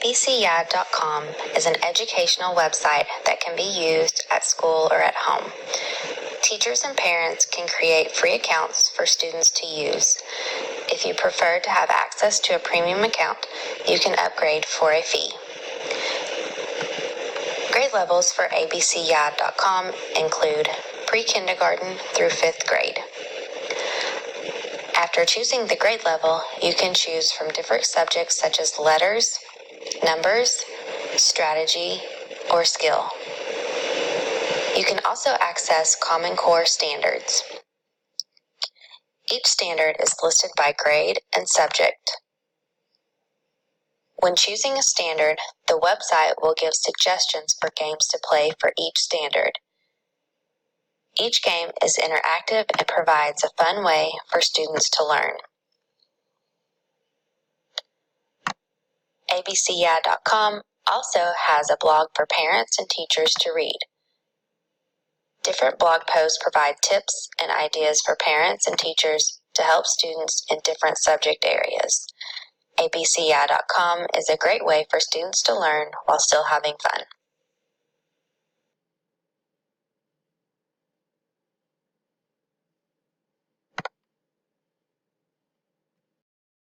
abcya.com is an educational website that can be used at school or at home. Teachers and parents can create free accounts for students to use. If you prefer to have access to a premium account, you can upgrade for a fee. Grade levels for abcya.com include pre-kindergarten through 5th grade. After choosing the grade level, you can choose from different subjects such as letters, numbers, strategy, or skill. You can also access Common Core standards. Each standard is listed by grade and subject. When choosing a standard, the website will give suggestions for games to play for each standard. Each game is interactive and provides a fun way for students to learn. abcya.com also has a blog for parents and teachers to read. Different blog posts provide tips and ideas for parents and teachers to help students in different subject areas. abcya.com is a great way for students to learn while still having fun.